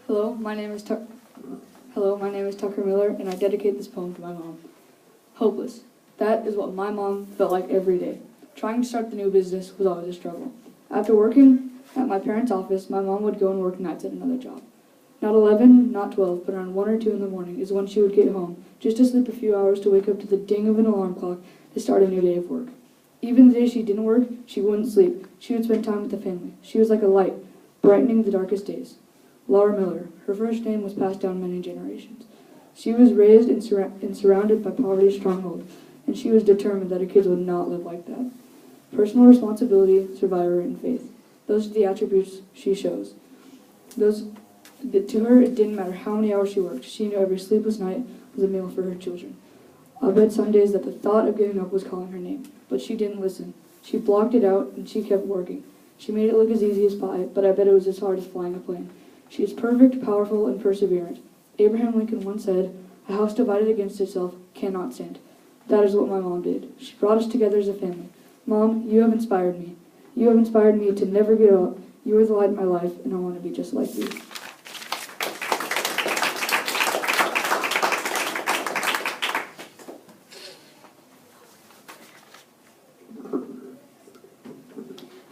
Hello, my name is Tucker Miller, and I dedicate this poem to my mom. Hopeless. That is what my mom felt like every day. Trying to start the new business was always a struggle. After working at my parents' office, my mom would go and work nights at another job. Not 11, not 12, but around 1 or 2 in the morning is when she would get home, just to sleep a few hours to wake up to the ding of an alarm clock to start a new day of work. Even the days she didn't work, she wouldn't sleep. She would spend time with the family. She was like a light, brightening the darkest days. Laura Miller. Her first name was passed down many generations. She was raised and surrounded by poverty's stronghold, and she was determined that her kids would not live like that. Personal responsibility, survivor, and faith. Those are the attributes she shows. To her, it didn't matter how many hours she worked. She knew every sleepless night was a meal for her children. I bet some days that the thought of giving up was calling her name, but she didn't listen. She blocked it out, and she kept working. She made it look as easy as pie, but I bet it was as hard as flying a plane. She is perfect, powerful, and perseverant. Abraham Lincoln once said, "A house divided against itself cannot stand." That is what my mom did. She brought us together as a family. Mom, you have inspired me. You have inspired me to never give up. You are the light in my life, and I want to be just like you.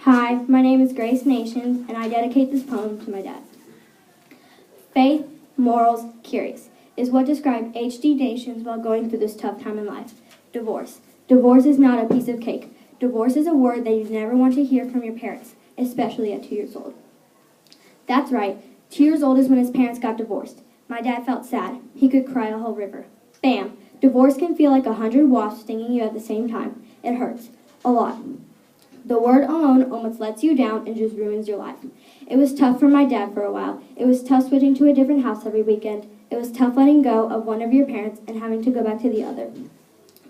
Hi, my name is Grace Nations, and I dedicate this poem to my dad. Faith, morals, curious is what described H.D. Nations while going through this tough time in life. Divorce. Divorce is not a piece of cake. Divorce is a word that you never want to hear from your parents, especially at 2 years old. That's right, 2 years old is when his parents got divorced. My dad felt sad. He could cry a whole river. Bam! Divorce can feel like 100 wasps stinging you at the same time. It hurts. A lot. The word alone almost lets you down and just ruins your life. It was tough for my dad for a while. It was tough switching to a different house every weekend. It was tough letting go of one of your parents and having to go back to the other.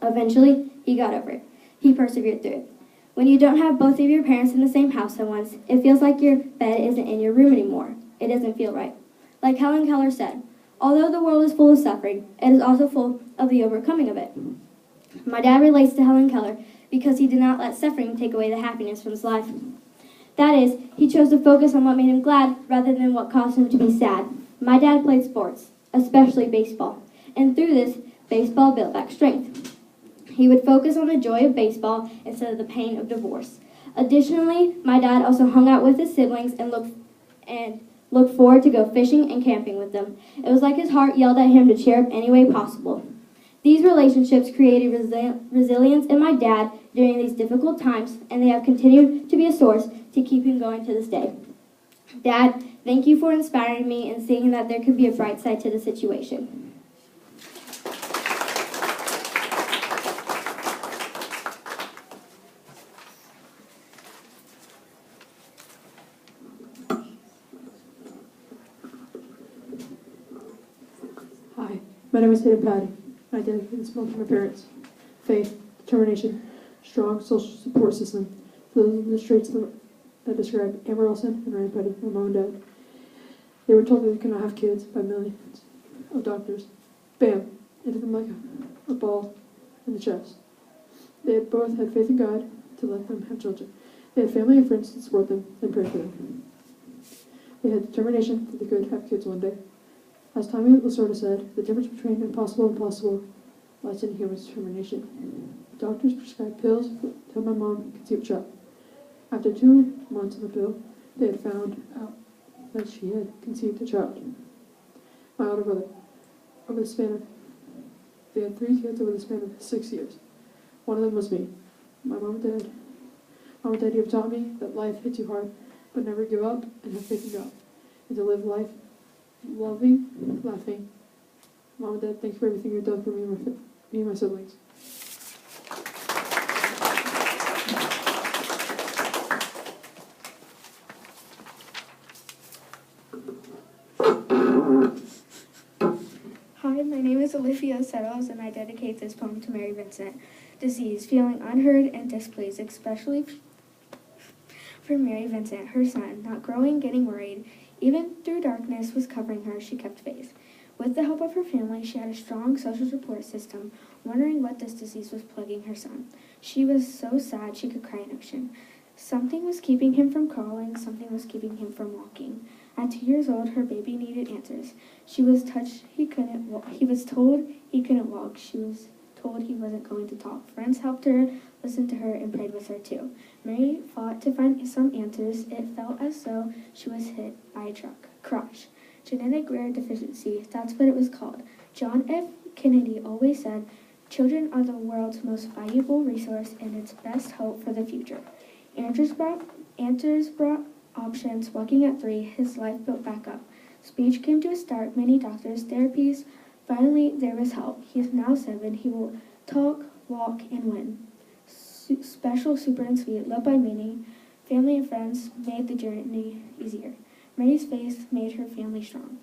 Eventually, he got over it. He persevered through it. When you don't have both of your parents in the same house at once, it feels like your bed isn't in your room anymore. It doesn't feel right. Like Helen Keller said, although the world is full of suffering, it is also full of the overcoming of it. My dad relates to Helen Keller because he did not let suffering take away the happiness from his life. That is, he chose to focus on what made him glad rather than what caused him to be sad. My dad played sports, especially baseball, and through this, baseball built back strength. He would focus on the joy of baseball instead of the pain of divorce. Additionally, my dad also hung out with his siblings and looked forward to go fishing and camping with them. It was like his heart yelled at him to cheer up any way possible. These relationships created resilience in my dad during these difficult times, and they have continued to be a source to keep him going to this day. Dad, thank you for inspiring me and seeing that there could be a bright side to the situation. Hi, my name is Hayden Patty. I dedicate this poem to my parents. Faith, determination, strong social support system. Those are the traits that describe Amber Olsen and Ryan Petty, my mom and dad. They were told that they could not have kids by millions of doctors. Bam! It hit them like a ball in the chest. They had both had faith in God to let them have children. They had family and friends to support them and pray for them. They had determination that they could have kids one day. As Tommy Lasorda said, the difference between impossible and possible lies in human determination. Doctors prescribed pills to help my mom conceive a child. After 2 months on the pill, they had found out that she had conceived a child. My older brother, they had 3 kids over the span of 6 years. One of them was me. My mom and dad. Mom and dad, you have taught me that life hits you hard, but never give up and have faith in God, and to live life loving, laughing. Mom and Dad, thanks for everything you've done for me and my siblings. Hi, my name is Olivia Settles, and I dedicate this poem to Mary Vincent. Disease, feeling unheard and displeased, especially for Mary Vincent, her son, not growing, getting worried. Even through darkness was covering her, she kept faith. With the help of her family, she had a strong social support system, wondering what this disease was plaguing her son. She was so sad she could cry an ocean. Something was keeping him from crawling, something was keeping him from walking. At 2 years old, her baby needed answers. She was touched he couldn't walk. He was told he couldn't walk. She was told he wasn't going to talk. Friends helped her, listened to her, and prayed with her too. Mary fought to find some answers. It felt as though she was hit by a truck. Crash. Genetic rare deficiency, that's what it was called. John F. Kennedy always said, children are the world's most valuable resource and its best hope for the future. Andrews brought options. Walking at 3, his life built back up. Speech came to a start, many doctors, therapies. Finally, there was help. He is now 7. He will talk, walk, and win. Special, super, and sweet, loved by many. Family and friends made the journey easier. Mary's faith made her family strong.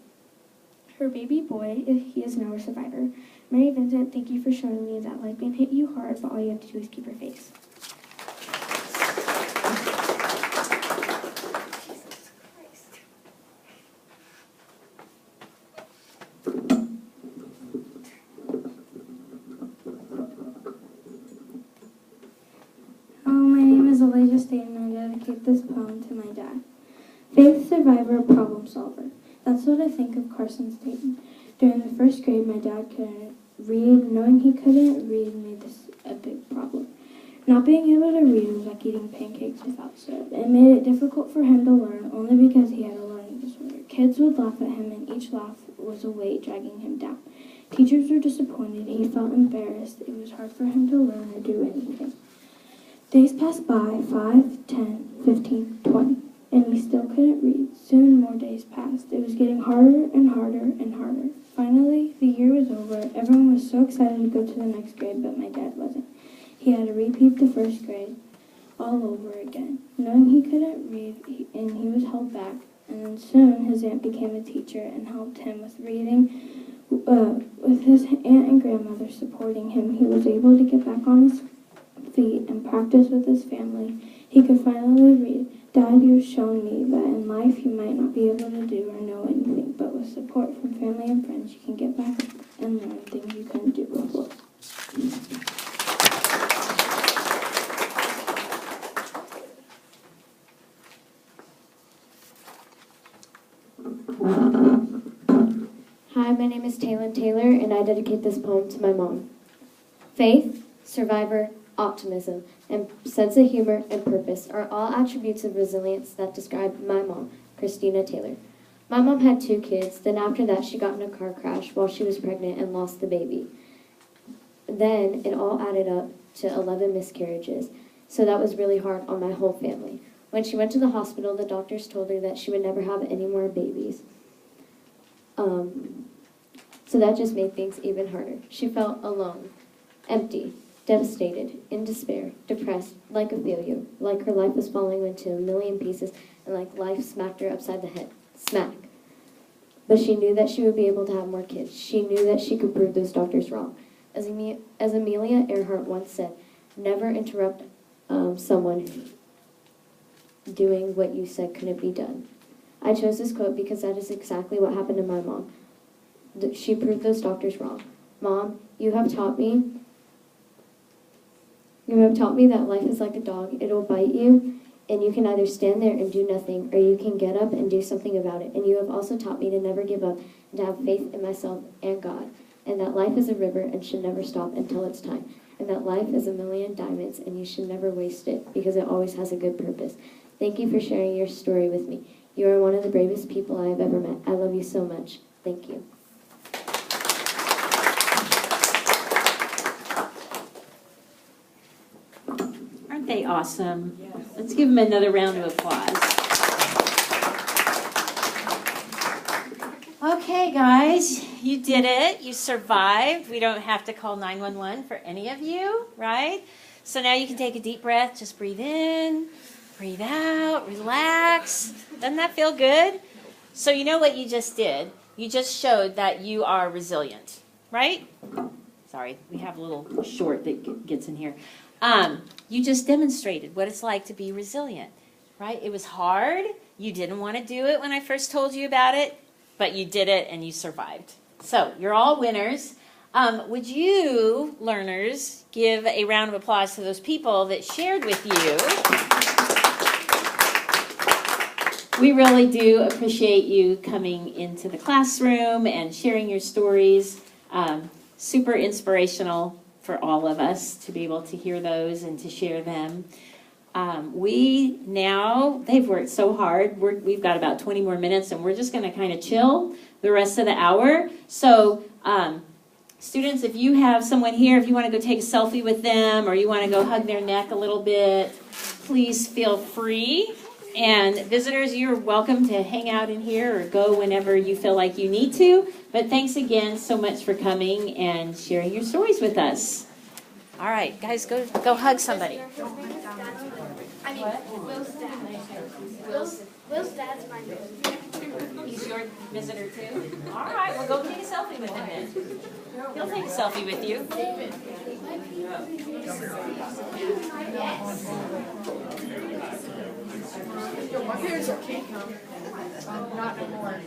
Her baby boy, he is now a survivor. Mary Vincent, thank you for showing me that life can hit you hard, but all you have to do is keep your faith. My name is Elijah Staten, and I dedicate this poem to my dad. Faith, survivor, problem solver. That's what I think of Carson Staten. During the first grade, my dad couldn't read. Knowing he couldn't read made this a big problem. Not being able to read was like eating pancakes without syrup. It made it difficult for him to learn only because he had a learning disorder. Kids would laugh at him, and each laugh was a weight dragging him down. Teachers were disappointed. He felt embarrassed. It was hard for him to learn or do anything. Days passed by, 5, 10, 15, 20, and he still couldn't read. Soon more days passed. It was getting harder and harder and harder. Finally, the year was over. Everyone was so excited to go to the next grade, but my dad wasn't. He had to repeat the first grade all over again. Knowing he couldn't read, and he was held back, and then soon his aunt became a teacher and helped him with reading. With his aunt and grandmother supporting him, he was able to get back on his feet and practice with his family. He could finally read. Dad, you've shown me that in life you might not be able to do or know anything, but with support from family and friends, you can get back and learn things you couldn't do before. Hi, my name is Taylor Taylor, and I dedicate this poem to my mom. Faith, survivor, optimism, and sense of humor and purpose are all attributes of resilience that describe my mom, Christina Taylor. My mom had 2 kids, then after that she got in a car crash while she was pregnant and lost the baby. Then it all added up to 11 miscarriages, so that was really hard on my whole family. When she went to the hospital, the doctors told her that she would never have any more babies. So that just made things even harder. She felt alone, empty, devastated, in despair, depressed, like a failure, like her life was falling into a million pieces, and like life smacked her upside the head. Smack. But she knew that she would be able to have more kids. She knew that she could prove those doctors wrong. As Amelia Earhart once said, never interrupt someone doing what you said couldn't be done. I chose this quote because that is exactly what happened to my mom. She proved those doctors wrong. Mom, you have taught me that life is like a dog. It'll bite you, and you can either stand there and do nothing, or you can get up and do something about it. And you have also taught me to never give up and to have faith in myself and God, and that life is a river and should never stop until it's time, and that life is a million diamonds and you should never waste it because it always has a good purpose. Thank you for sharing your story with me. You are one of the bravest people I have ever met. I love you so much. Thank you. Aren't they awesome? Yes. Let's give them another round of applause. Okay, guys, you did it. You survived. We don't have to call 911 for any of you, right? So now you can take a deep breath. Just breathe in, breathe out, relax. Doesn't that feel good? So you know what you just did? You just showed that you are resilient, right? Sorry, we have a little short that gets in here. You just demonstrated what it's like to be resilient, right? It was hard. You didn't want to do it when I first told you about it, but you did it and you survived. So you're all winners. Would you, learners, give a round of applause to those people that shared with you? we really do appreciate you coming into the classroom and sharing your stories. Super inspirational for all of us to be able to hear those and to share them. They've worked so hard. We've got about 20 more minutes, and we're just going to kind of chill the rest of the hour. So, students, if you have someone here, if you want to go take a selfie with them or you want to go hug their neck a little bit, please feel free. And visitors, you're welcome to hang out in here or go whenever you feel like you need to. But thanks again so much for coming and sharing your stories with us. All right, guys, go hug somebody. Will's dad's my visitor. He's your visitor too? All right, well, go take a selfie with him then. He'll take a selfie with you. Here's your cake. Not anymore.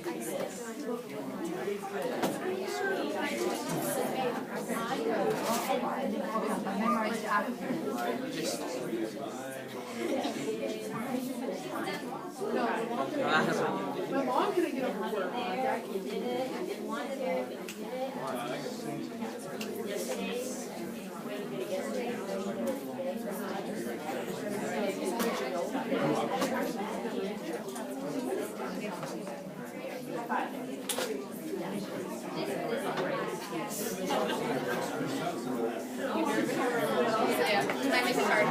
My mom couldn't get over work. My dad can do it. Can I make a card?